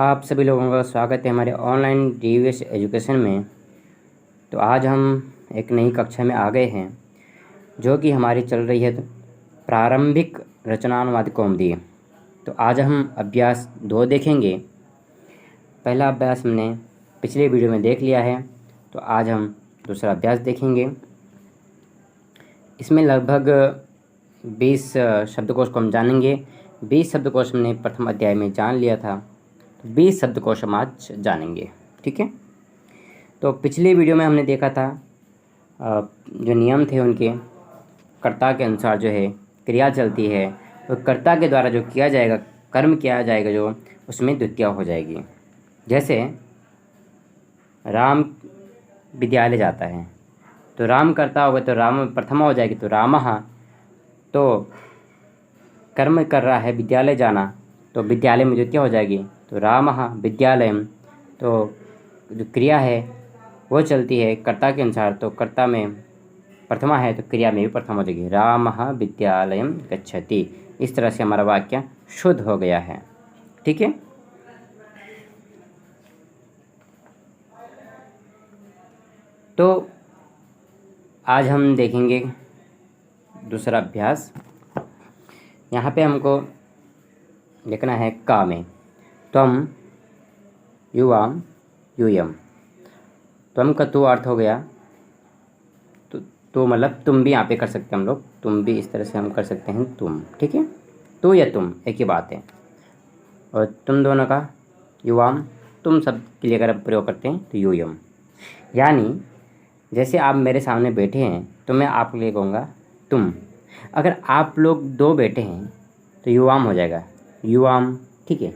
आप सभी लोगों का स्वागत है हमारे ऑनलाइन डीवीएस एजुकेशन में। तो आज हम एक नई कक्षा में आ गए हैं जो कि हमारी चल रही है प्रारंभिक रचनानुवाद कौमुदी। तो आज हम अभ्यास 2 देखेंगे। पहला अभ्यास हमने पिछले वीडियो में देख लिया है, तो आज हम दूसरा अभ्यास देखेंगे। इसमें लगभग 20 शब्दकोश को हम जानेंगे। 20 शब्दकोश हमने प्रथम अध्याय में जान लिया था, 20 शब्दकोश हम आज जानेंगे। ठीक है। तो पिछले वीडियो में हमने देखा था जो नियम थे उनके, कर्ता के अनुसार जो है क्रिया चलती है, तो कर्ता के द्वारा जो किया जाएगा, कर्म किया जाएगा जो, उसमें द्वितीया हो जाएगी। जैसे राम विद्यालय जाता है, तो राम कर्ता होगा तो राम प्रथमा हो जाएगी, तो रामः। तो कर्म कर रहा है विद्यालय जाना, तो विद्यालय में द्वितीया हो जाएगी, तो रामः विद्यालयम। तो जो क्रिया है वो चलती है कर्ता के अनुसार, तो कर्ता में प्रथमा है तो क्रिया में भी प्रथम हो जाएगी, रामः विद्यालयम गच्छति। इस तरह से हमारा वाक्य शुद्ध हो गया है। ठीक है। तो आज हम देखेंगे दूसरा अभ्यास। यहाँ पे हमको लिखना है का में त्वम युवाम यूयम। त्वम का तो अर्थ हो गया तो मतलब तुम भी यहाँ पे कर सकते हैं हम लोग, तुम भी इस तरह से हम कर सकते हैं तुम। ठीक है। तो या तुम एक ही बात है। और तुम दोनों का युवाम, तुम सब के लिए अगर प्रयोग करते हैं तो यूयम। यानी जैसे आप मेरे सामने बैठे हैं तो मैं आपके लिए कहूँगा तुम। अगर आप लोग 2 बैठे हैं तो युवाम हो जाएगा, युवाम। ठीक है।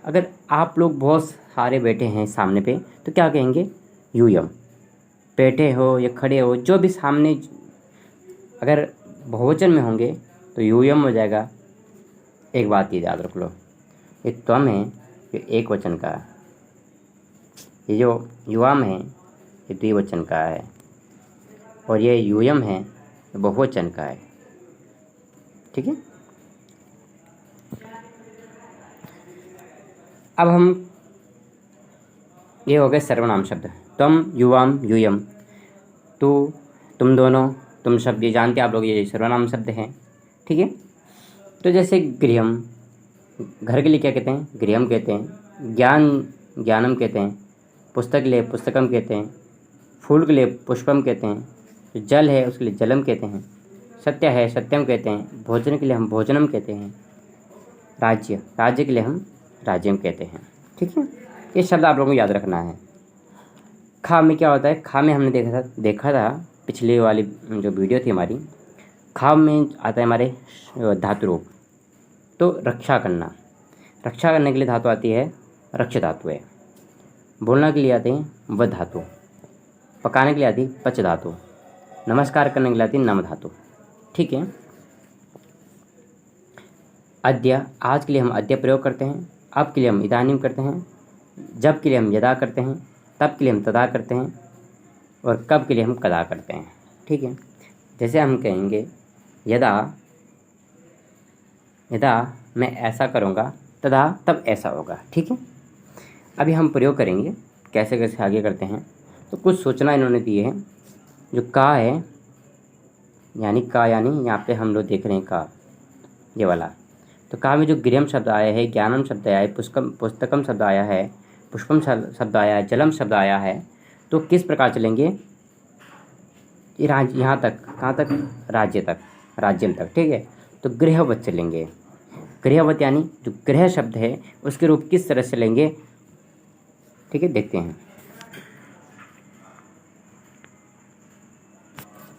अगर आप लोग बहुत सारे बैठे हैं सामने पे तो क्या कहेंगे, यूयम। बैठे हो या खड़े हो, जो भी सामने अगर बहुवचन में होंगे तो यूयम हो जाएगा। एक बात ये याद रख लो, ये त्वम है ये एक वचन का, ये जो युवाम है ये द्विवचन का है, और ये यूयम है ये बहुवचन का है। ठीक है। अब हम ये हो गए सर्वनाम शब्द, तुम युवाम यूयम, तू तुम दोनों, तुम शब्द ये जानते हैं आप लोग, ये सर्वनाम शब्द हैं। ठीक है। तो जैसे गृहम, घर के लिए क्या कहते हैं, गृहम कहते हैं। ज्ञान, ज्ञानम कहते हैं। पुस्तक के लिए पुस्तकम कहते हैं। फूल के लिए पुष्पम कहते हैं। जो जल है उसके लिए जलम कहते हैं। सत्य है सत्यम कहते हैं। भोजन के लिए हम भोजनम कहते हैं। राज्य, राज्य के लिए हम राज्यम कहते हैं। ठीक है। ये शब्द आप लोगों को याद रखना है। खा में क्या होता है, खा में हमने देखा था पिछले वाली जो वीडियो थी हमारी, खा में आता है हमारे धातु रूप। तो रक्षा करना, रक्षा करने के लिए धातु आती है रक्ष धातु है। बोलना के लिए आते हैं व धातु। पकाने के लिए आती है पच धातु। नमस्कार करने के लिए आती है नम धातु। ठीक है। अद्य, आज के लिए हम अद्य प्रयोग करते हैं। अब के लिए हम इदानीम करते हैं। जब के लिए हम यदा करते हैं। तब के लिए हम तदा करते हैं। और कब के लिए हम कदा करते हैं। ठीक है। जैसे हम कहेंगे यदा, यदा मैं ऐसा करूँगा, तदा तब ऐसा होगा। ठीक है। अभी हम प्रयोग करेंगे कैसे कैसे आगे करते हैं। तो कुछ सूचना इन्होंने दी है। जो का है, यानी का, यानी यहाँ पे हम लोग देख रहे हैं का, ये वाला। तो का में जो गृहम शब्द आया है, ज्ञानम शब्द आया है, पुस्तकम शब्द आया है, पुष्पम शब्द आया है, जलम शब्द आया है, तो किस प्रकार चलेंगे, यहाँ तक, कहाँ तक, राज्य तक, राज्यम तक। ठीक है। तो गृहवत चलेंगे। गृहवत यानी जो गृह शब्द है उसके रूप किस तरह से लेंगे। ठीक है, देखते हैं,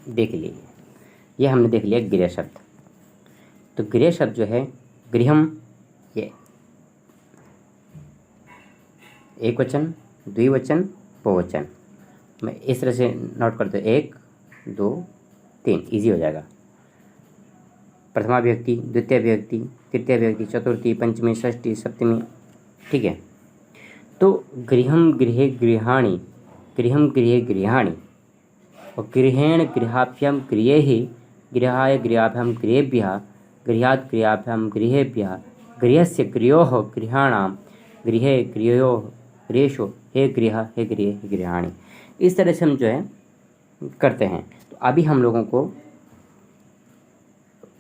देख लीजिए। ये हमने देख लिया गृह शब्द। तो गृह शब्द जो है गृहम, ये एक वचन, द्विवचन, बहुवचन। मैं इस तरह से नोट करते, 1 2 3, इजी हो जाएगा। प्रथमा विभक्ति, द्वितीय विभक्ति, तृतीय विभक्ति, चतुर्थी, पंचमी, षष्ठी, सप्तमी। ठीक है। तो गृहम गृहे गृहाणि, गृहम गृहे गृहाणि, और गृहेण गृहाभ्याम गृहे, गृहाय गृहाभ्याम गृहेभ्यः, गृहात् गृहाभ्याम गृहेभ्यः, गृहस्य गृहोः गृहाणां, गृह गृहो गृहेषु हे गृह हे गृह हे गृहाणि। इस तरह से हम जो है करते हैं। तो अभी हम लोगों को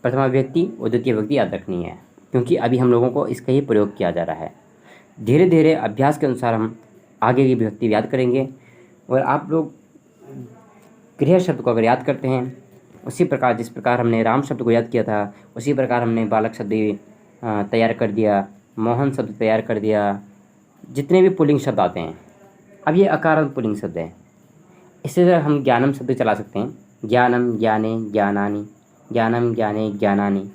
प्रथमा व्यक्ति और द्वितीय व्यक्ति याद रखनी है, क्योंकि अभी हम लोगों को इसका ही प्रयोग किया जा रहा है। धीरे धीरे अभ्यास के अनुसार हम आगे की विभक्ति याद करेंगे। और आप लोग गृह शब्द को अगर याद करते हैं, उसी प्रकार जिस प्रकार हमने राम शब्द को याद किया था, उसी प्रकार हमने बालक शब्द तैयार कर दिया, मोहन शब्द तैयार कर दिया, जितने भी पुल्लिंग शब्द आते हैं। अब ये अकारक पुल्लिंग शब्द है। इसी तरह हम ज्ञानम शब्द चला सकते हैं, ज्ञानम ज्ञाने ज्ञानानि, ज्ञानम ज्ञाने ज्ञानानि,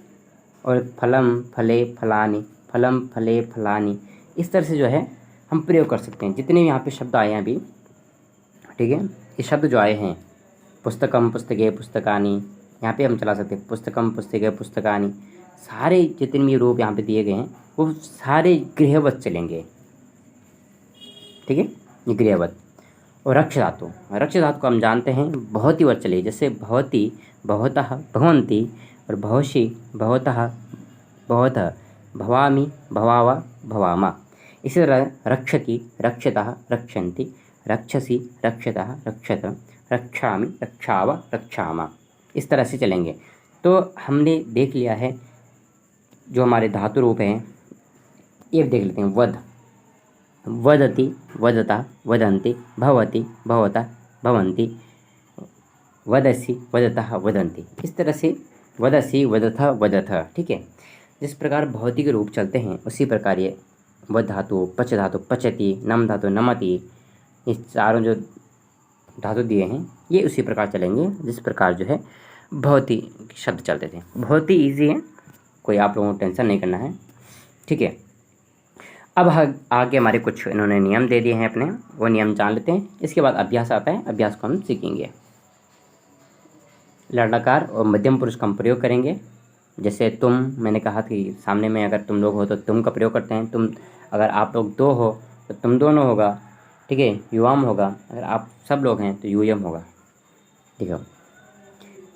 और फलम फले फलानि, फलम फले फलानि। इस तरह से जो है हम प्रयोग कर सकते हैं जितने भी यहाँ पे शब्द आए हैं अभी, ठीक है। ये शब्द जो आए हैं, पुस्तकम पुस्तके पुस्तकानि, यहाँ पे हम चला सकते हैं पुस्तकम पुस्तके पुस्तकानि। सारे जितने भी रूप यहाँ पे दिए गए हैं वो सारे गृहवत चलेंगे, ठीक है, ये गृहवत। और रक्ष धातु, रक्ष धातु को हम जानते हैं बहुत ही वर्ड चले, जैसे भवती भवतः भवन्ति, और भवषि भवतः भवतः, भवामि भवावा भवामा। इसी तरह रक्षति रक्षतः रक्षन्ति, रक्षसि रक्षतः रक्षत, रक्षामि रक्षाव रक्षामा। इस तरह से चलेंगे। तो हमने देख लिया है जो हमारे धातु रूप हैं, ये देख लेते हैं। वध, वदति वदता वदन्ति, भवति भवता भवन्ति, वदसि वदतः वदन्ति। इस तरह से वदसि वदथ वदथ, ठीक है। जिस प्रकार भौतिक रूप चलते हैं उसी प्रकार ये वध धातु, पच धातु पचति, नम धातु नमति, ये चारों जो धातु दिए हैं ये उसी प्रकार चलेंगे जिस प्रकार जो है भौतिक शब्द चलते थे। बहुत ही ईजी है, कोई आप लोगों को टेंशन नहीं करना है, ठीक है। अब आगे हमारे कुछ इन्होंने नियम दे दिए हैं अपने, वो नियम जान लेते हैं। इसके बाद अभ्यास आता है, अभ्यास को हम सीखेंगे। लड़ाकार और मध्यम पुरुष का हम प्रयोग करेंगे। जैसे तुम, मैंने कहा कि सामने में अगर तुम लोग हो तो तुम का प्रयोग करते हैं। तुम, अगर आप लोग दो हो तो तुम दोनों होगा, ठीक है, युवाम होगा। अगर आप सब लोग हैं तो यूयम होगा, ठीक है।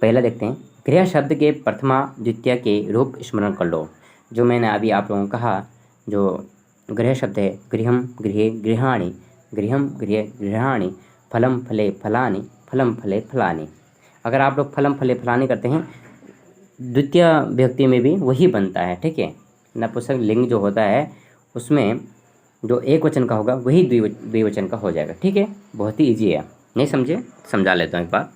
पहला देखते हैं, गृह शब्द के प्रथमा द्वितीय के रूप स्मरण कर लो। जो मैंने अभी आप लोगों को कहा, जो गृह शब्द है, गृहम गृहे गृहाणि, गृहम गृहे गृहाणि, फलम फले फलानि, फलम फले फलानि। अगर आप लोग फलम फले फलानि करते हैं, द्वितीय व्यक्ति में भी वही बनता है, ठीक है। नपुंसक लिंग जो होता है उसमें जो एक वचन का होगा वही द्विवचन का हो जाएगा, ठीक है। बहुत ही ईजी है, नहीं समझे समझा लेता हूँ एक बार।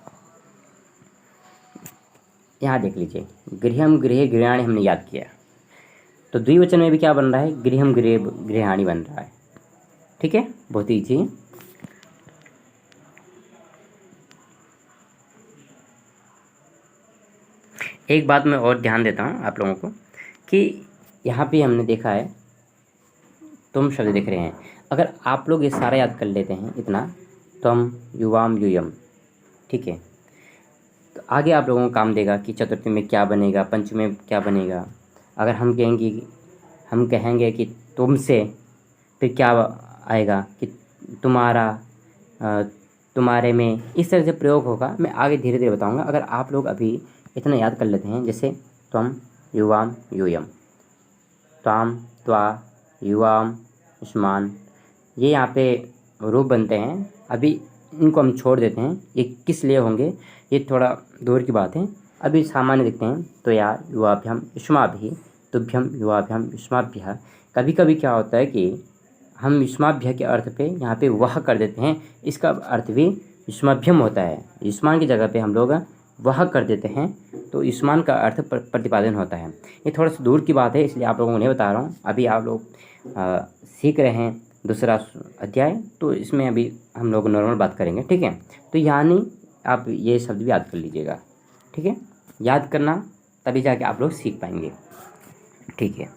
यहाँ देख लीजिए, गृहम गृहे गृहाणि हमने याद किया, तो द्विवचन में भी क्या बन रहा है, गृहम गृहे गृहाणि बन रहा है, ठीक है। बहुत ही ईजी है। एक बात मैं और ध्यान देता हूँ आप लोगों को कि यहाँ पे हमने देखा है तुम शब्द दिख रहे हैं। अगर आप लोग ये सारा याद कर लेते हैं इतना, तुम युवाम यूयम, ठीक है, तो आगे आप लोगों को काम देगा कि चतुर्थी में क्या बनेगा, पंचमी में क्या बनेगा। अगर हम कहेंगे कि तुमसे, फिर क्या आएगा कि तुम्हारा, तुम्हारे में, इस तरह से प्रयोग होगा। मैं आगे धीरे धीरे बताऊंगा। अगर आप लोग अभी इतना याद कर लेते हैं, जैसे त्वम युवाम यूयम, त्वाम त्वा युवाम युष्मान, ये यहाँ पे रूप बनते हैं। अभी इनको हम छोड़ देते हैं, ये किस लिए होंगे ये थोड़ा दूर की बात है। अभी सामान्य देखते हैं, तो या युवाभ्याम युष्माभि, तुभ्यम युवाभ्याम युष्माभ्यः। कभी कभी क्या होता है कि हम युष्माभ्य के अर्थ पे यहाँ पे वह कर देते हैं, इसका अर्थ भी युष्माभ्यम होता है। युष्मान की जगह पे हम लोग वह कर देते हैं, तो युष्मान का अर्थ प्रतिपादन होता है। ये थोड़ा सा दूर की बात है, इसलिए आप लोगों को नहीं बता रहा हूँ। अभी आप लोग सीख रहे हैं दूसरा अध्याय, तो इसमें अभी हम लोग नॉर्मल बात करेंगे, ठीक है। तो यानी आप ये शब्द भी याद कर लीजिएगा, ठीक है। याद करना, तभी जाके आप लोग सीख पाएंगे, ठीक है।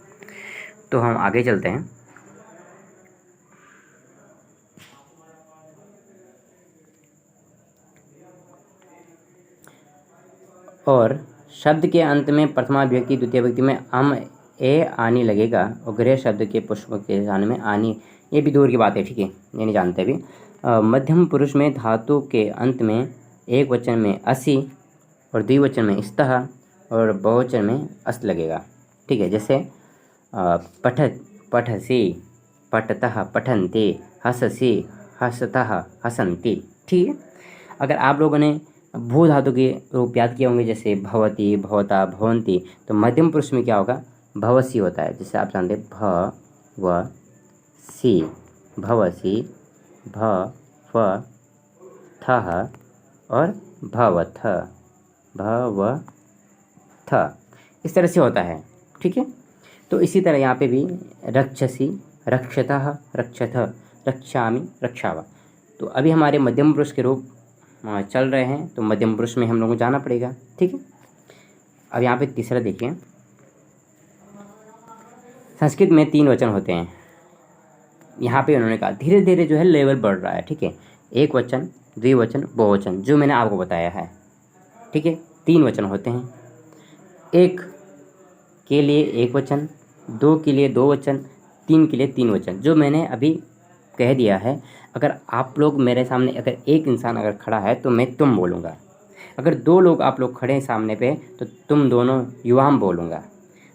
तो हम आगे चलते हैं। और शब्द के अंत में प्रथमा व्यक्ति द्वितीय व्यक्ति में अम ए आनी लगेगा, और गृह शब्द के पुष्प के स्थान में आनी, ये भी दूर की बात है, ठीक है, ये नहीं जानते अभी। मध्यम पुरुष में धातु के अंत में एक वचन में असि, और द्विवचन में स्तः, और बहुवचन में अस्त लगेगा, ठीक है। जैसे पठसी, पठतः पठन्ते, हससि हसतः हसन्ति। ठीक है। अगर आप लोगों ने भू धातु के रूप याद किए होंगे, जैसे भवति, भवता, भवन्ति, तो मध्यम पुरुष में क्या होगा, भवसी होता है। जैसे आप जानते हैं भवसी, भवसी, भवथः और भवथ, भवथ, इस तरह से होता है। ठीक है। तो इसी तरह यहाँ पे भी रक्षसी, रक्षतः, रक्षथ, रक्षामि, रक्षावा। तो अभी हमारे मध्यम पुरुष के रूप चल रहे हैं, तो मध्यम पुरुष में हम लोगों को जाना पड़ेगा। ठीक है। अब यहाँ पे तीसरा देखिए, संस्कृत में 3 वचन होते हैं। यहाँ पे उन्होंने कहा धीरे धीरे जो है लेवल बढ़ रहा है। ठीक है। एक वचन, द्विवचन, बहुवचन, जो मैंने आपको बताया है। ठीक है। 3 वचन होते हैं, एक के लिए एक वचन, 2 के लिए 2 वचन, 3 के लिए 3 वचन, जो मैंने अभी कह दिया है। अगर आप लोग मेरे सामने, अगर एक इंसान अगर खड़ा है तो मैं तुम बोलूँगा। अगर 2 लोग आप लोग खड़े हैं सामने पे तो तुम दोनों युवाम बोलूँगा।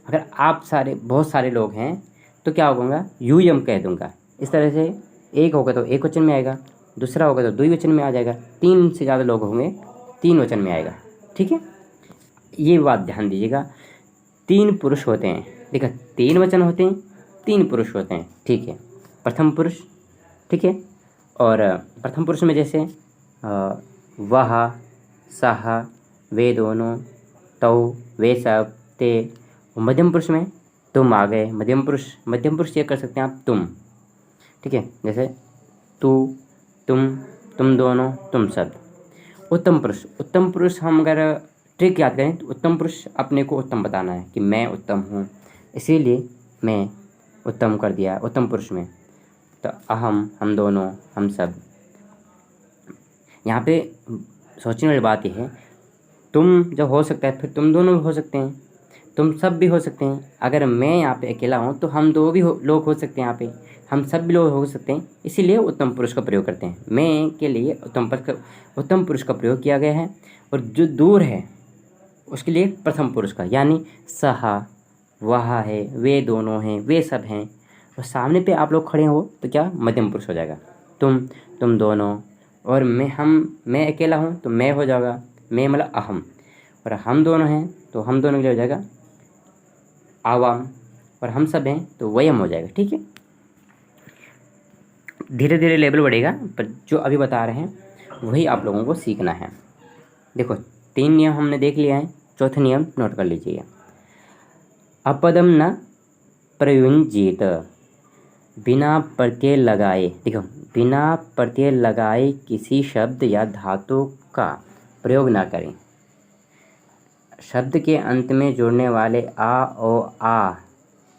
अगर आप बहुत सारे लोग हैं तो क्या होगा, यूयम कह दूँगा। इस तरह से एक होगा तो एक वचन में आएगा, दूसरा होगा तो द्विवचन में आ जाएगा, 3 से ज़्यादा लोग होंगे 3 वचन में आएगा। ठीक है। ये बात ध्यान दीजिएगा। 3 पुरुष होते हैं, देखा, 3 वचन होते हैं, 3 पुरुष होते हैं। ठीक है। प्रथम पुरुष। ठीक है। और प्रथम पुरुष में जैसे वह, सह, वे दोनों, तौ, वे सब, ते। मध्यम पुरुष में तुम आ गए। मध्यम पुरुष ये कर सकते हैं आप, तुम। ठीक है। जैसे तू, तुम दोनों, तुम सब। उत्तम पुरुष हम अगर ट्रिक याद करें तो उत्तम पुरुष अपने को उत्तम बताना है कि मैं उत्तम हूँ, इसीलिए मैं उत्तम कर दिया उत्तम पुरुष में। तो अहम, हम दोनों, हम सब। यहाँ पे सोचने वाली बात यह है, तुम जब हो सकता है फिर तुम दोनों भी हो सकते हैं, तुम सब भी हो सकते हैं। अगर मैं यहाँ पे अकेला हूँ तो हम 2 भी लोग हो सकते हैं, यहाँ पे हम सब भी लोग हो सकते हैं। इसीलिए उत्तम पुरुष का प्रयोग करते हैं। मैं के लिए उत्तम पुरुष का प्रयोग किया गया है, और जो दूर है उसके लिए प्रथम पुरुष का, यानी सहा, वह है, वे दोनों हैं, वे सब हैं। और सामने पे आप लोग खड़े हो तो क्या, मध्यम पुरुष हो जाएगा। तुम दोनों, और मैं अकेला हूँ तो मैं हो जाएगा, मैं मतलब अहम। और हम दोनों हैं तो हम दोनों के लिए हो जाएगा आवाम, और हम सब हैं तो वयम हो जाएगा। ठीक है। धीरे धीरे लेवल बढ़ेगा, पर जो अभी बता रहे हैं वही आप लोगों को सीखना है। देखो 3 नियम हमने देख लिया है, चौथा नियम नोट कर लीजिए। अपदम न प्रयुंजीत, बिना प्रत्यय लगाए, देखो बिना प्रत्यय लगाए किसी शब्द या धातु का प्रयोग ना करें। शब्द के अंत में जुड़ने वाले आ, ओ, आ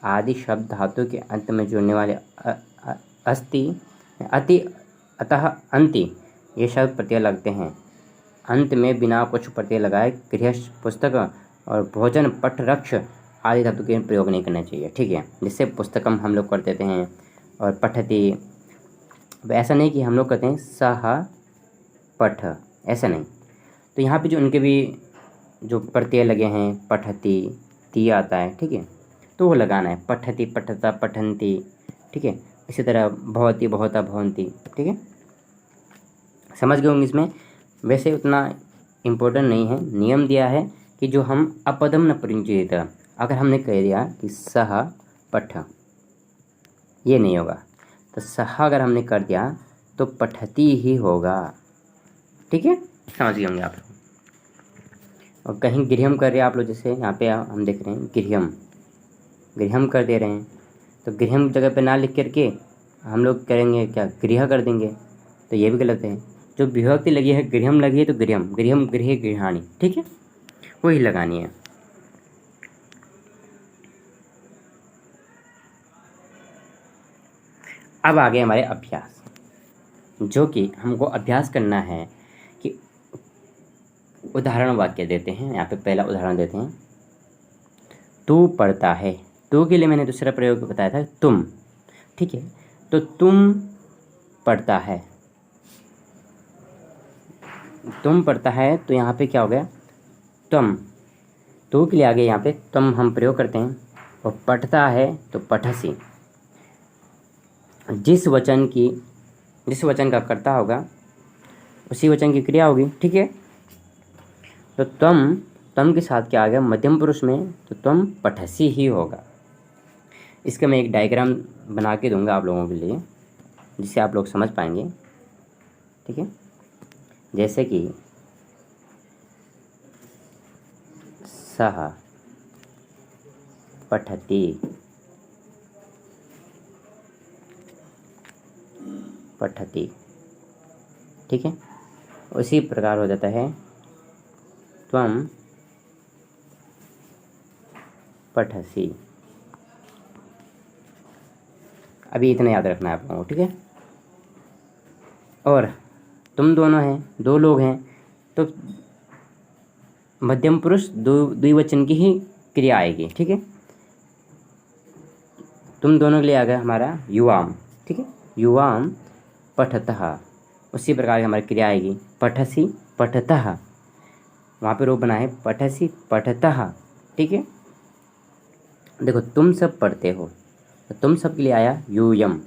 आदि शब्द धातु के अंत में जुड़ने वाले अस्ति, अति, अतः, अंति, ये शब्द प्रत्यय लगते हैं। अंत में बिना कुछ प्रत्यय लगाए गृह, पुस्तक और भोजन, पठ, रक्ष आदि धातु के प्रयोग नहीं करना चाहिए। ठीक है। जिससे पुस्तकम हम लोग कर देते हैं और पठति, ऐसा नहीं कि हम लोग कहते हैं सह पठ, ऐसा नहीं। तो यहाँ पे जो उनके भी जो प्रत्यय लगे हैं, पठति, ती आता है। ठीक है। तो वो लगाना है, पठति, पठता, पठन्ति। ठीक है। इसी तरह भवति, भवता, भवन्ति। ठीक है। समझ गए होंगे इसमें। वैसे उतना इम्पोर्टेंट नहीं है, नियम दिया है कि जो हम अपदम न प्रयुंजीत, अगर हमने कह दिया कि सह पठ, ये नहीं होगा। तो सह अगर हमने कर दिया तो पठती ही होगा। ठीक है। समझ गए होंगे आप लोग। और कहीं गृहम कर रहे हैं आप लोग, जैसे यहाँ पे हम देख रहे हैं गृहम कर दे रहे हैं, तो गृहम जगह पे ना लिख करके हम लोग करेंगे क्या, गृह कर देंगे, तो ये भी गलत है। जो विभक्ति लगी है, गृहम लगी है, तो गृहम, गृह, गृहाणी। ठीक है। वही लगानी है। अब आगे हमारे अभ्यास, जो कि हमको अभ्यास करना है कि उदाहरण वाक्य देते हैं। यहाँ पे पहला उदाहरण देते हैं, तू पढ़ता है। तू के लिए मैंने दूसरा प्रयोग बताया था, तुम। ठीक है। तो तुम पढ़ता है, तुम पढ़ता है, तो यहाँ पे क्या हो गया, तुम। तू के लिए आगे यहाँ पे तुम हम प्रयोग करते हैं। और पढ़ता है तो पठसी। जिस वचन का कर्ता होगा उसी वचन की क्रिया होगी। ठीक है, तो तम के साथ क्या आ गया मध्यम पुरुष में, तो तम पठसी ही होगा। इसका मैं एक डायग्राम बना के दूंगा आप लोगों के लिए, जिससे आप लोग समझ पाएंगे। ठीक है, जैसे कि सह पठति, पठति। ठीक है, उसी प्रकार हो जाता है त्वं पठसी। अभी इतना याद रखना है आप लोगों को। ठीक है, और तुम दोनों हैं, दो लोग हैं, तो मध्यम पुरुष द्विवचन की ही क्रिया आएगी। ठीक है, तुम दोनों के लिए आ गया हमारा युवाम। ठीक है, युवाम पठतः, उसी प्रकार की हमारी क्रिया आएगी पठसी पठतः, वहाँ पे रूप बना है पठसी पठतः। ठीक है, देखो तुम सब पढ़ते हो, तो तुम सब के लिए आया यूयम,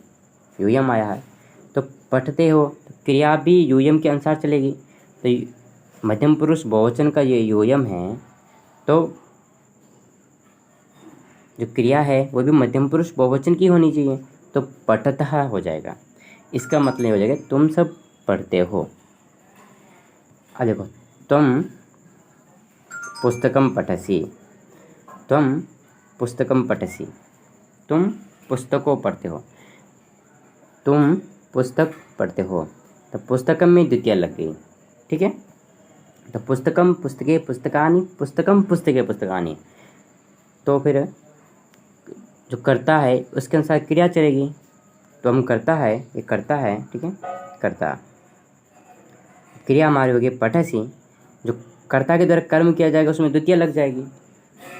यूयम आया है। तो पढ़ते हो तो क्रिया भी यूयम के अनुसार चलेगी। तो मध्यम पुरुष बहुवचन का ये यूयम है, तो जो क्रिया है वो भी मध्यम पुरुष बहुवचन की होनी चाहिए, तो पठतः हो जाएगा। इसका मतलब हो जाएगा तुम सब पढ़ते हो। अब देखो तुम पुस्तकम पठसी, तुम पुस्तकम पठसी, तुम पुस्तकों पढ़ते हो, तुम पुस्तक पढ़ते हो, तो पुस्तकम में द्वितीय लग गई। ठीक है, तो पुस्तकम पुस्तके पुस्तकानि, पुस्तकम पुस्तके पुस्तकानि, तो फिर जो करता है उसके अनुसार क्रिया चलेगी। तो हम करता है, ये करता है। ठीक है, करता, क्रिया हमारी होगी पठसी, जो कर्ता के द्वारा कर्म किया जाएगा उसमें द्वितीय लग जाएगी।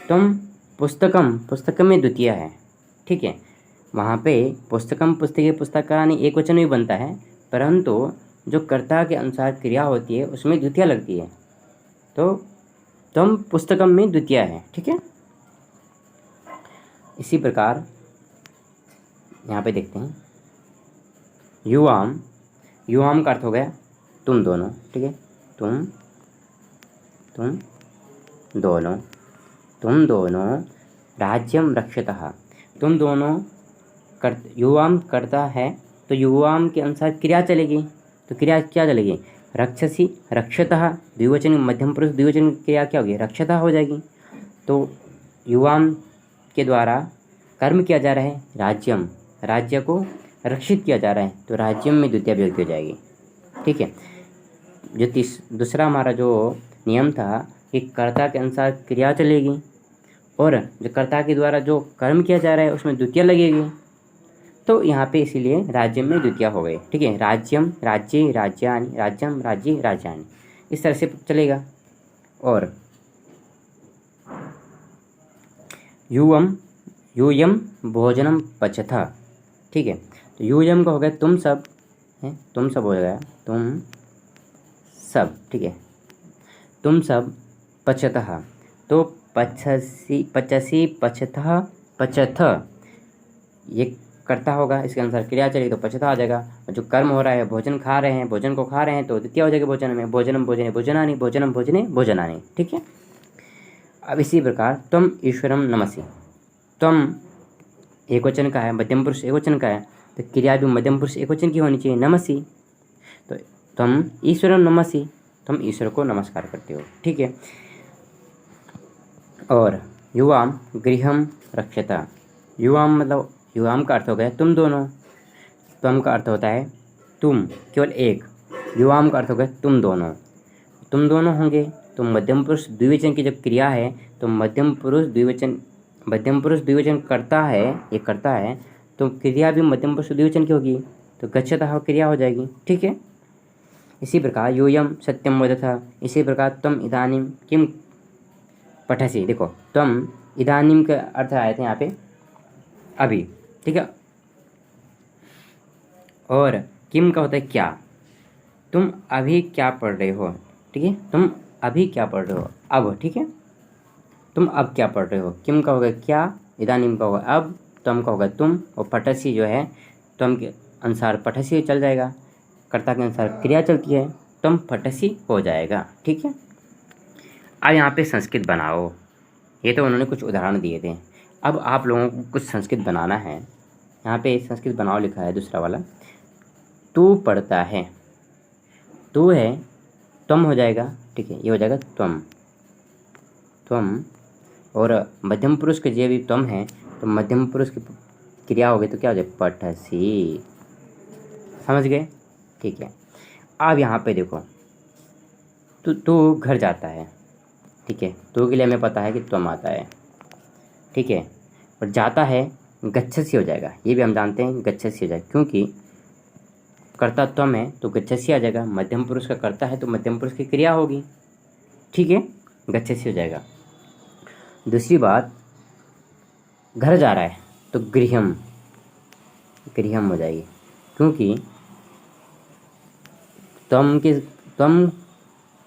तुम पुस्तकम, पुस्तकम में द्वितीय है। ठीक है, वहाँ पे पुस्तकम पुस्तके पुस्तकानि एक वचन भी बनता है, परंतु जो कर्ता के अनुसार क्रिया होती है उसमें द्वितीय लगती है, तो तुम पुस्तकम में द्वितीय है। ठीक है, इसी प्रकार यहाँ पे देखते हैं युवाम, युवाम का अर्थ हो गया तुम दोनों। ठीक है, तुम दोनों, तुम दोनों राज्यम रक्षतः, तुम दोनों युवाम करता है, तो युवाम के अनुसार क्रिया चलेगी। तो क्रिया क्या चलेगी रक्षसी रक्षतः, द्विवचन मध्यम पुरुष द्विवचन की क्रिया क्या होगी रक्षतः हो जाएगी। तो युवाम के द्वारा कर्म किया जा रहा है राज्यम, राज्य को रक्षित किया जा रहा है, तो राज्यम में द्वितीय विभक्ति हो जाएगी। ठीक है, जो दूसरा हमारा जो नियम था कि कर्ता के अनुसार क्रिया चलेगी, और जो कर्ता के द्वारा जो कर्म किया जा रहा है उसमें द्वितीय लगेगी, तो यहाँ पे इसीलिए राज्यम में द्वितीय हो गए। ठीक है, राज्यम राज्ये राज्यानि, राज्यम राज्ये राज्यानि, इस तरह से चलेगा। और यूयम, यूयम भोजनम पचथा। ठीक है, तो यूयम का हो गया तुम सब है, तुम सब हो गया तुम सब। ठीक है, तुम सब पचतः, तो पचसी पचसी पचतः पचथ, ये करता होगा, इसके अनुसार क्रिया चलेगी तो पचथा आ जाएगा। और जो कर्म हो रहा है भोजन खा रहे हैं, भोजन को खा रहे हैं, तो द्वितीय हो जाएगा भोजन में, भोजनम भोजने भोजनानि, भोजनम भोजने भोजनानि। ठीक है, अब इसी प्रकार तुम ईश्वरम नमसि, तुम एक वचन का है, मध्यम पुरुष एक वचन का है, तो क्रिया भी मध्यम पुरुष एक वचन की होनी चाहिए नमसि, तो तुम ईश्वरम नमसि, तुम ईश्वर को नमस्कार करते हो। ठीक है, और युवाम गृहम रक्षता, युवाम मतलब युवाम का अर्थ हो गया तुम दोनों, त्वम का अर्थ होता है तुम केवल एक, युवाम का अर्थ हो गया तुम दोनों, तुम दोनों होंगे, तो मध्यम पुरुष द्विवचन की जब क्रिया है तो मध्यम पुरुष द्विवचन करता है, ये करता है, तो क्रिया भी मध्यम पुरुष द्विवचन की होगी, तो गच्छतः क्रिया हो जाएगी। ठीक है, इसी प्रकार यूयम सत्यम वदथ, इसी प्रकार त्वम इदानीं किम पठसी, देखो त्वम इदानीं का अर्थ आए थे यहाँ पे अभी। ठीक है, और किम का होता है क्या, तुम अभी क्या पढ़ रहे हो। ठीक है, तुम अभी क्या पढ़ रहे हो अब। ठीक है, तुम अब क्या पढ़ रहे हो, किम का होगा क्या, इदानीम का होगा अब, त्वम का होगा तुम, और पठसी जो है त्वम के अनुसार पठसी चल जाएगा, कर्ता के अनुसार क्रिया चलती है, त्वम पठसी हो जाएगा। ठीक है। अब यहाँ पे संस्कृत बनाओ, ये तो उन्होंने कुछ उदाहरण दिए थे। अब आप लोगों को कुछ संस्कृत बनाना है। यहाँ पे संस्कृत बनाओ लिखा है दूसरा वाला। तू पढ़ता है, तू है, त्वम हो जाएगा। ठीक है, ये हो जाएगा त्वम, त्वम। और मध्यम पुरुष के जे भी त्वम है तो मध्यम पुरुष की क्रिया हो गई तो क्या हो जाए, पठसी। समझ गए? ठीक है। अब यहाँ पे देखो, तू घर जाता है। ठीक है, तो के लिए हमें पता है कि त्वम आता है। ठीक है, और जाता है गच्छसी हो जाएगा, ये भी हम जानते हैं गच्छसी हो जाएगा, क्योंकि कर्ता त्वम है तो गच्छसी आ जाएगा, मध्यम पुरुष का कर्ता है तो मध्यम पुरुष की क्रिया होगी। ठीक है, गच्छसी हो जाएगा। दूसरी बात, घर जा रहा है तो गृहम, गृहम हो जाएगी, क्योंकि त्वम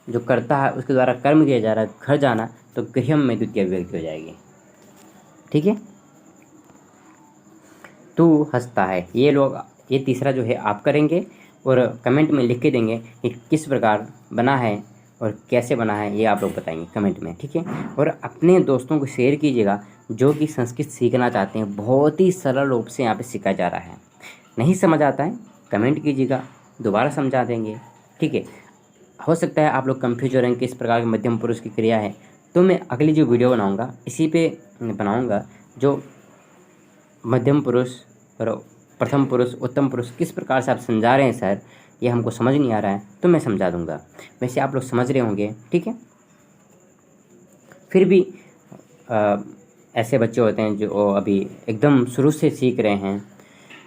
जो करता है उसके द्वारा कर्म किया जा रहा है, घर जाना, तो गृहम में द्वितीय विभक्ति हो जाएगी। ठीक है। तू हंसता है, ये तीसरा जो है आप करेंगे और कमेंट में लिख के देंगे कि किस प्रकार बना है और कैसे बना है, ये आप लोग बताएंगे कमेंट में। ठीक है। और अपने दोस्तों को शेयर कीजिएगा जो कि संस्कृत सीखना चाहते हैं। बहुत ही सरल रूप से यहाँ पे सिखाया जा रहा है। नहीं समझ आता है कमेंट कीजिएगा, दोबारा समझा देंगे। ठीक है। हो सकता है आप लोग कंफ्यूज हो रहे हैं किस प्रकार के मध्यम पुरुष की क्रिया है, तो मैं अगली जो वीडियो बनाऊंगा इसी पे बनाऊंगा, जो मध्यम पुरुष और प्रथम पुरुष, उत्तम पुरुष किस प्रकार से आप समझा रहे हैं सर, ये हमको समझ नहीं आ रहा है, तो मैं समझा दूंगा। वैसे आप लोग समझ रहे होंगे। ठीक है। फिर भी ऐसे बच्चे होते हैं जो अभी एकदम शुरू से सीख रहे हैं,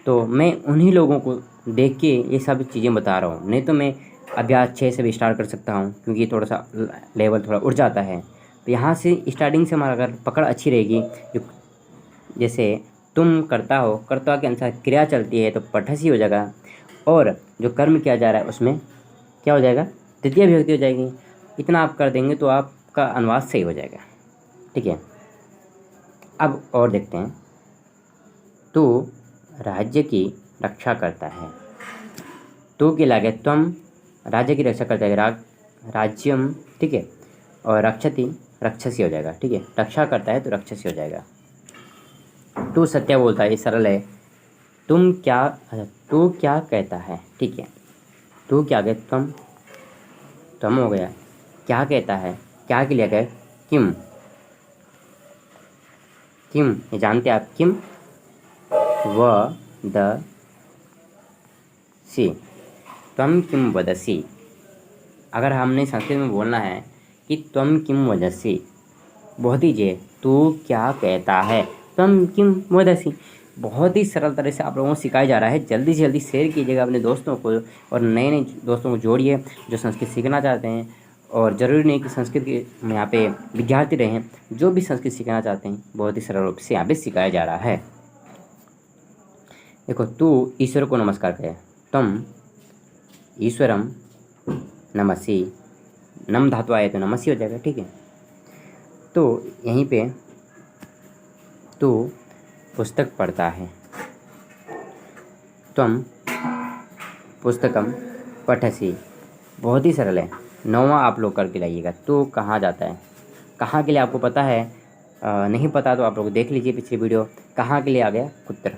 तो मैं उन्हीं लोगों को देख के ये सब चीज़ें बता रहा हूँ। नहीं तो मैं अभ्यास 6 से भी स्टार्ट कर सकता हूँ, क्योंकि थोड़ा सा लेवल थोड़ा उठ जाता है। तो यहाँ से स्टार्टिंग से हमारा अगर पकड़ अच्छी रहेगी, जो जैसे तुम करता हो, कर्ता के अनुसार क्रिया चलती है तो पठसी हो जाएगा, और जो कर्म किया जा रहा है उसमें क्या हो जाएगा, तृतीय विभक्ति हो जाएगी। इतना आप कर देंगे तो आपका अनुवाद सही हो जाएगा। ठीक है। अब और देखते हैं। तू राज्य की रक्षा करता है, तू के लागे त्वम, राज्य की रक्षा करता है राज्यम। ठीक है। और रक्षति रक्षसी हो जाएगा। ठीक है, रक्षा करता है तो रक्षसी हो जाएगा। तू सत्य बोलता है, ये सरल है। तू क्या कहता है। ठीक है, तू क्या गए, त्वम हो गया। क्या कहता है, क्या के लिए गए, किम, किम ये जानते हैं आप, किम वदसि, त्वम किम वदसि। अगर हमने संस्कृत में बोलना है कि त्वम किम वदसि, बहुत ही जे, तू क्या कहता है, त्वम किम वदसि। बहुत ही सरल तरह से आप लोगों को सिखाया जा रहा है। जल्दी से जल्दी शेयर कीजिएगा अपने दोस्तों को, और नए नए दोस्तों को जोड़िए जो संस्कृत सीखना चाहते हैं। और ज़रूरी नहीं कि संस्कृत के यहाँ पे विद्यार्थी रहें, जो भी संस्कृत सीखना चाहते हैं बहुत ही सरल रूप से यहाँ पे सिखाया जा रहा है। देखो, तू ईश्वर को नमस्कार करे, तुम ईश्वरम नमसि, नम धातु आए तो नमसि हो जाएगा। ठीक है। तो यहीं पे तू पुस्तक पढ़ता है, त्वम पुस्तकम पठसी। बहुत ही सरल है। 9वां आप लोग करके लाइएगा। तू कहाँ जाता है, कहाँ के लिए आपको पता है, नहीं पता तो आप लोग देख लीजिए पिछली वीडियो। कहाँ के लिए आ गया, कुत्र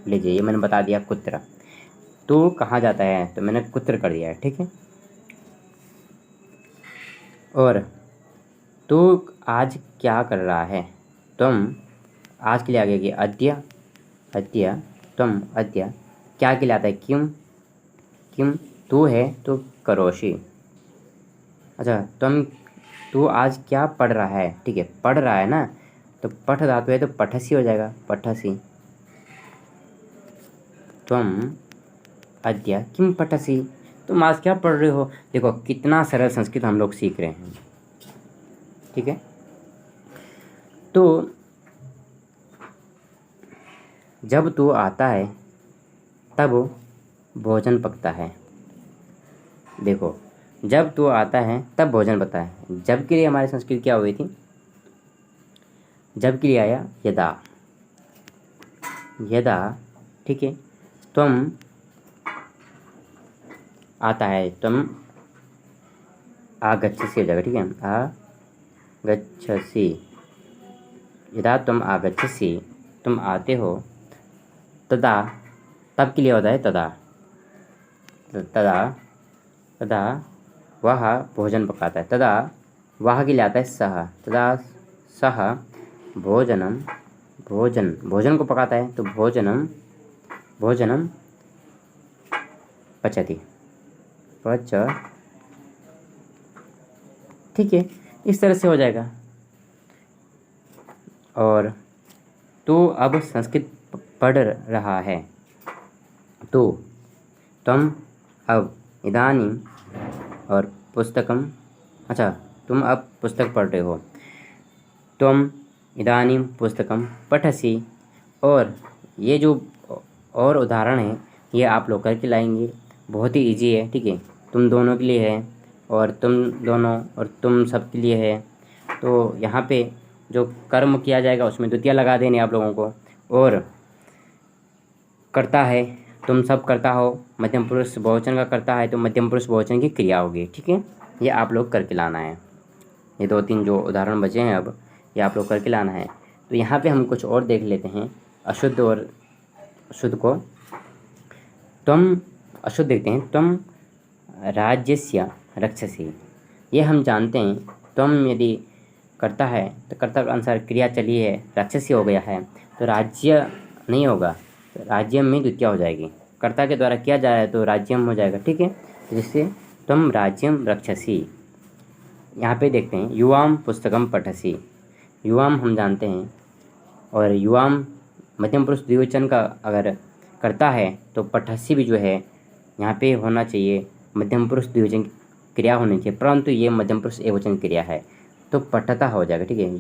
लीजिए, ये मैंने बता दिया कुत्र। तू कहाँ जाता है तो मैंने कुत्र कर दिया है। ठीक है। और तू आज क्या कर रहा है, तुम आज के लिए आ गया अद्य, अद्य तुम अद्य। क्या के लिए आता है, किम, किम तू है तो करोशी। अच्छा, तू आज क्या पढ़ रहा है। ठीक है, पढ़ रहा है ना, तो पठ धातु है तो पठसी हो जाएगा, पठसी। तुम अद्य किम पठसी, तुम आज क्या पढ़ रहे हो। देखो कितना सरल संस्कृत हम लोग सीख रहे हैं। ठीक है। तो जब तू आता है तब भोजन पकता है। देखो, जब तू आता है तब भोजन पकता है। जब के लिए हमारी संस्कृत क्या हुई थी, जब के लिए आया यदा, यदा ठीक है। त्वम आता है, त्वम आगच्छसि हो जाएगा, ठीक है। आगच्छसि, यदा तुम आगच्छसि, तुम आते हो, तदा, तब के लिए होता है तदा, तदा, तदा वह भोजन पकाता है, तदा वह के लिए आता है सह, तदा सह भोजनम, भोजन को पकाता है, तो भोजनम पचती, ठीक है। इस तरह से हो जाएगा। और तो अब संस्कृत पढ़ रहा है, तो तुम अब इदानीं, और पुस्तकम, अच्छा तुम अब पुस्तक पढ़ रहे हो, तुम इदानीं पुस्तकम पठसि। और ये जो और उदाहरण है ये आप लोग करके लाएंगे, बहुत ही इजी है, ठीक है। तुम दोनों के लिए है और तुम दोनों और तुम सब के लिए है। तो यहाँ पे जो कर्म किया जाएगा उसमें द्वितीय लगा देने आप लोगों को, और करता है, तुम सब करता हो, मध्यम पुरुष बहुवचन का करता है तो मध्यम पुरुष बहुवचन की क्रिया होगी, ठीक है। ये आप लोग करके लाना है। ये 2-3 जो उदाहरण बचे हैं अब ये आप लोग करके लाना है। तो यहाँ पे हम कुछ और देख लेते हैं, अशुद्ध और शुद्ध को। तुम अशुद्ध देखते हैं, तुम राज्यस्य रक्षसि, ये हम जानते हैं। तुम यदि करता है तो कर्ता के अनुसार क्रिया चली है, राक्षसी हो गया है, तो राज्य नहीं होगा, तो राज्यम में द्वितीय हो जाएगी। कर्ता के द्वारा किया जा रहा है तो राज्यम हो जाएगा, ठीक है। तो जिससे तुम राज्यम रक्षसी। यहाँ पे देखते हैं, युवाम पुस्तकम पठसी, युवाम हम जानते हैं, और युवाम मध्यम पुरुष द्विवचन का अगर करता है तो पठसी भी जो है यहाँ पे होना चाहिए, मध्यम पुरुष द्विवचन क्रिया होनी चाहिए, परंतु ये मध्यम पुरुष एकवचन क्रिया है तो पठता हो जाएगा, ठीक है।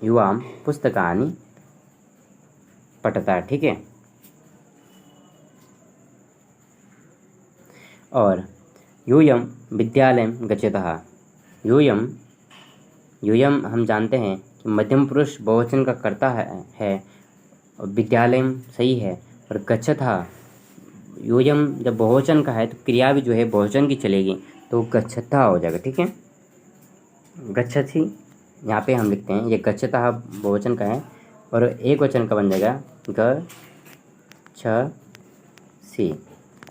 युवाम पुस्तकानि पठता, ठीक है। और यूयम विद्यालय गच्छतः, यूयम हम जानते हैं कि मध्यम पुरुष बहुवचन का करता है और विद्यालय सही है, और गच्छतः यूयम जब बहुवचन का है तो क्रिया भी जो है बहुवचन की चलेगी, तो गच्छतः हो जाएगा, ठीक है। गच्छति यहाँ पे हम लिखते हैं, ये गच्छतः बहुवचन का है और एक वचन का बन जाएगा गच्छसि,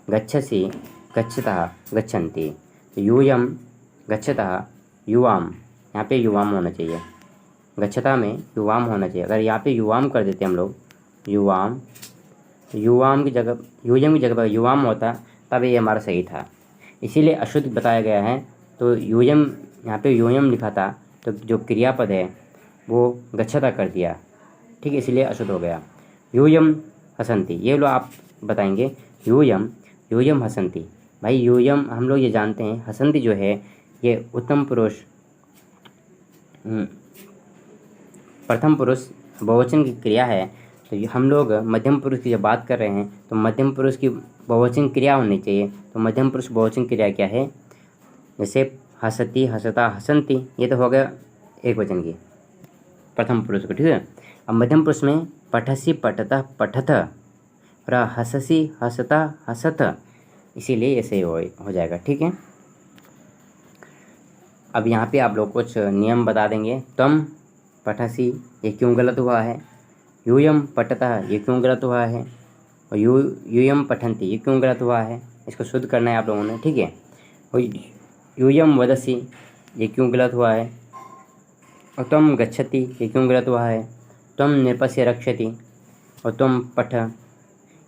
गच्छसि, गच्छतः, गच्छन्ति। यूयम गच्छतः युवाम, यहाँ पे युवाम होना चाहिए, गच्छता में युवाम होना चाहिए। अगर यहाँ पे युवाम कर देते हम लोग, युवाम की जगह यूयम की जगह पर युवाम होता तब ये हमारा सही था, इसीलिए अशुद्ध बताया गया है। तो यूयम, यहाँ पे यूयम लिखा था तो जो क्रियापद है वो गच्छता कर दिया, ठीक है, इसलिए अशुद्ध हो गया। यूयम हसंती, ये लोग आप बताएंगे, यूयम हसंती। भाई यूयम हम लोग ये जानते हैं, हसंती जो है ये उत्तम पुरुष प्रथम पुरुष बहुवचन की क्रिया है। तो ये हम लोग मध्यम पुरुष की जब बात कर रहे हैं तो मध्यम पुरुष की बहुवचन क्रिया होनी चाहिए। तो मध्यम पुरुष बहुवचन क्रिया क्या है, जैसे हसती, हसता, हसंती, ये तो हो गया एक वचन की प्रथम पुरुष को, ठीक है। अब मध्यम पुरुष में पठसी, पठता, पठत, और हससी, हसता, हसत, इसीलिए ऐसे हो जाएगा, ठीक है। अब यहाँ पे आप लोग कुछ नियम बता देंगे। तम पठसी, ये क्यों गलत हुआ है, यूयम पठता, ये क्यों गलत हुआ है, और यूयम पठंती, ये क्यों गलत हुआ है, इसको शुद्ध करना है आप लोगों ने, ठीक है। और यूयम वदसी, ये क्यों गलत हुआ है, और तुम गच्छति, ये क्यों गलत हुआ है, तुम निपस्य रक्षति, और तुम पठ।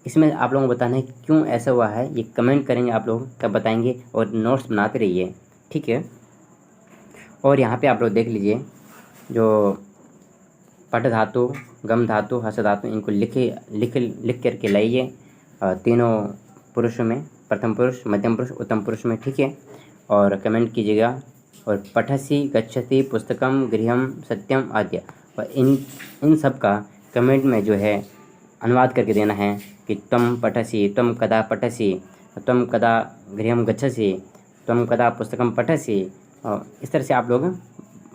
इसमें आप लोगों को बताना है क्यों ऐसा हुआ है, ये कमेंट करेंगे आप लोग, तब बताएंगे, और नोट्स बनाते रहिए, ठीक है। और यहाँ पे आप लोग देख लीजिए, जो पठ धातु, गम धातु, हस धातु, इनको लिख करके लाइए तीनों पुरुषों में, प्रथम पुरुष, मध्यम पुरुष, उत्तम पुरुष में, ठीक है। और कमेंट कीजिएगा। और पठसी, गच्छति, पुस्तकम, गृहम, सत्यम आद्य, और इन सब का कमेंट में जो है अनुवाद करके देना है कि तुम पठसी, तुम कदा पठसी, तुम कदा गृहम गच्छसि, तुम कदा पुस्तकम पठसी, और इस तरह से आप लोग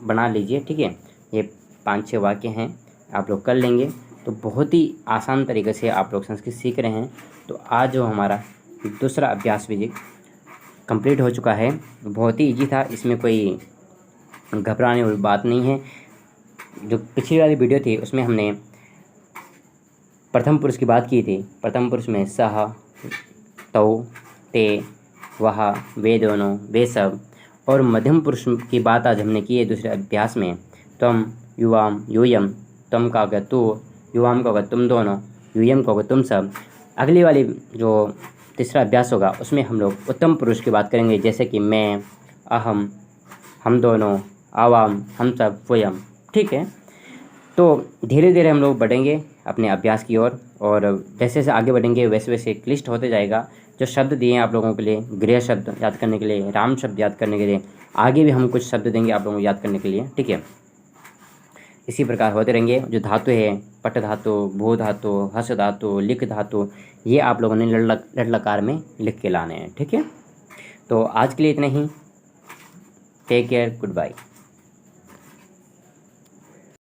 बना लीजिए, ठीक है। ये 5-6 वाक्य हैं, आप लोग कर लेंगे तो बहुत ही आसान तरीके से आप लोग संस्कृत सीख रहे हैं। तो आज जो हमारा दूसरा अभ्यास भी कंप्लीट हो चुका है। बहुत ही ईजी था, इसमें कोई घबराने वाली बात नहीं है। जो पिछली वाली वीडियो थी उसमें हमने प्रथम पुरुष की बात की थी। प्रथम पुरुष में सह, तौ, ते, वह, वे दोनों, वे सब। और मध्यम पुरुष की बात आज हमने की है दूसरे अभ्यास में। त्वम, युवाम, यूयम। त्वम का होगा तू, युवाम का होगा तुम दोनों, यूयम का होगा तुम सब। अगली वाली जो तीसरा अभ्यास होगा उसमें हम लोग उत्तम पुरुष की बात करेंगे, जैसे कि मैं, अहम, हम दोनों, आवाम, हम सब, वयम। ठीक है, तो धीरे धीरे हम लोग बढ़ेंगे अपने अभ्यास की ओर, और जैसे जैसे आगे बढ़ेंगे वैसे वैसे क्लिष्ट होते जाएगा। जो शब्द दिए हैं आप लोगों के लिए, गृह शब्द याद करने के लिए, राम शब्द याद करने के लिए, आगे भी हम कुछ शब्द देंगे आप लोगों को याद करने के लिए। ठीक है, इसी प्रकार होते रहेंगे। जो धातु है, पट धातु, भू धातु, हस धातु, लिख धातु, ये आप लोगों ने लड़ लकार में लिख के लाने हैं। ठीक है, तो आज के लिए इतना ही। Take care, good bye.